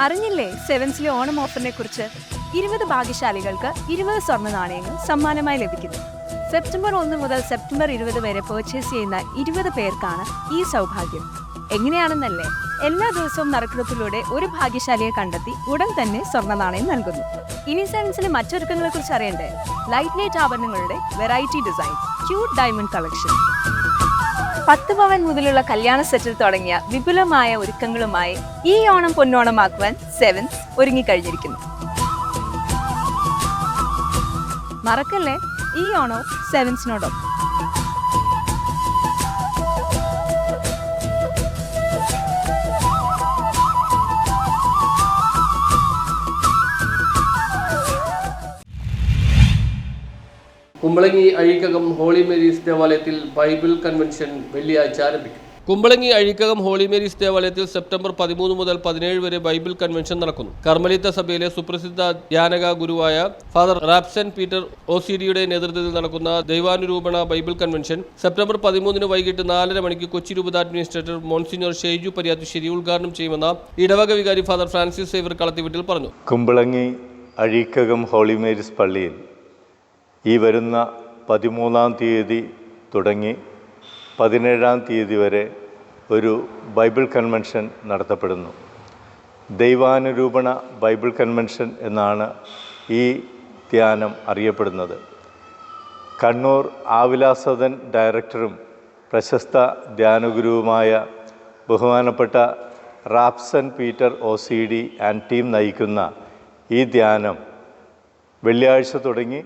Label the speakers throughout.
Speaker 1: അറിഞ്ഞില്ലേ സെവൻസിലെ ഓണം ഓഫറിനെ കുറിച്ച്? 20 ഭാഗ്യശാലികൾക്ക് 20 സ്വർണ്ണ നാണയങ്ങൾ സമ്മാനമായി ലഭിക്കുന്നു. സെപ്റ്റംബർ 1 മുതൽ സെപ്റ്റംബർ 20 വരെ പർച്ചേസ് ചെയ്യുന്ന 20 പേർക്കാണ് ഈ സൗഭാഗ്യം. എങ്ങനെയാണെന്നല്ലേ? എല്ലാ ദിവസവും നറുക്കെടുപ്പിലൂടെ ഒരു ഭാഗ്യശാലിയെ കണ്ടെത്തി ഉടൻ തന്നെ സ്വർണ്ണ നാണയം നൽകുന്നു. ഇനി സെവൻസിലെ മറ്റൊരുക്കങ്ങളെ കുറിച്ച് അറിയണ്ടേ? ലൈറ്റ് വെയ്റ്റ് ആഭരണങ്ങളുടെ variety design, cute diamond collection, 10 പവൻ മുതലുള്ള കല്യാണ സെറ്റിൽ തുടങ്ങിയ വിപുലമായ ഒരുക്കങ്ങളുമായി ഈ ഓണം പൊന്നോണമാക്കുവാൻ സെവൻസ് ഒരുങ്ങിക്കഴിഞ്ഞിരിക്കുന്നു. മറക്കല്ലേ, ഈ ഓണവും സെവൻസിനോടൊപ്പം.
Speaker 2: കുമ്പളങ്ങി അഴീക്കകം ഹോളി മേരീസ് ദേവാലയത്തിൽ ബൈബിൾ കൺവെൻഷൻ വെള്ളിയാഴ്ച ആരംഭിക്കും. കുമ്പളങ്ങി അഴീക്കകം ഹോളി മേരീസ് ദേവാലയത്തിൽ സെപ്റ്റംബർ 13 മുതൽ 17 വരെ ബൈബിൾ കൺവെൻഷൻ നടക്കുന്നു. കർമ്മലീത്ത സഭയിലെ സുപ്രസിദ്ധ ധ്യാനക ഗുരുവായ ഫാദർ റാപ്സൻ പീറ്റർ OCDയുടെ നേതൃത്വത്തിൽ നടക്കുന്ന ദൈവാനുരൂപണ ബൈബിൾ കൺവെൻഷൻ സെപ്റ്റംബർ 13 വൈകിട്ട് 4:30 മണിക്ക് കൊച്ചി രൂപത അഡ്മിനിസ്ട്രേറ്റർ മോൺസിഞ്ഞോർ ഷെയ്ജു പരിയാത്തുശ്ശേരി ഉദ്ഘാടനം ചെയ്യുമെന്ന് ഇടവക വികാരി ഫാദർ ഫ്രാൻസിസ് സേവ്യർ കളത്തിവീട്ടിൽ പറഞ്ഞു.
Speaker 3: കുമ്പളങ്ങി അഴീക്കകം ഹോളി മേരീസ് പള്ളിയിൽ ഈ വരുന്ന 13-ാം തീയതി തുടങ്ങി 17-ാം തീയതി വരെ ഒരു ബൈബിൾ കൺവെൻഷൻ നടത്തപ്പെടുന്നു. ദൈവാനുരൂപണ ബൈബിൾ കൺവെൻഷൻ എന്നാണ് ഈ ധ്യാനം അറിയപ്പെടുന്നത്. കണ്ണൂർ ആവിലാസദൻ ഡയറക്ടറും പ്രശസ്ത ധ്യാനഗുരുവുമായ ബഹുമാനപ്പെട്ട Rapson Peter OCD and team നയിക്കുന്ന ഈ ധ്യാനം വെള്ളിയാഴ്ച തുടങ്ങി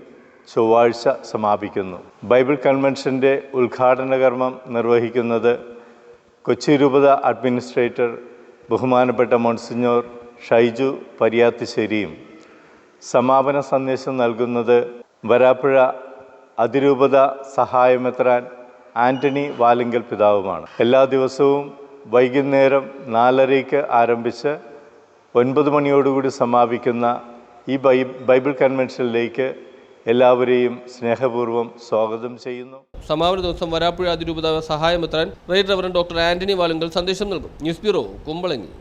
Speaker 3: ചൊവ്വാഴ്ച സമാപിക്കുന്നു. ബൈബിൾ കൺവെൻഷൻ്റെ ഉദ്ഘാടന കർമ്മം നിർവഹിക്കുന്നത് കൊച്ചി രൂപത അഡ്മിനിസ്ട്രേറ്റർ ബഹുമാനപ്പെട്ട മോൺസിഞ്ഞോർ ഷൈജു പരിയാത്തുശ്ശേരിയും സമാപന സന്ദേശം നൽകുന്നത് വരാപ്പുഴ അതിരൂപത സഹായമെത്രാൻ ആൻ്റണി വാലിങ്കൽ പിതാവുമാണ്. എല്ലാ ദിവസവും വൈകുന്നേരം 4:30 ആരംഭിച്ച് 9 മണിയോടുകൂടി സമാപിക്കുന്ന ഈ ബൈബിൾ കൺവെൻഷനിലേക്ക് എല്ലാവരെയും സ്നേഹപൂർവ്വം സ്വാഗതം ചെയ്യുന്നു.
Speaker 2: സമാപന ദിവസം വരാപ്പുഴ അതിരൂപത സഹായമെത്രാൻ right reverend doctor Antony Valumkal സന്ദേശം നൽകും. News bureau, Kumbalangi.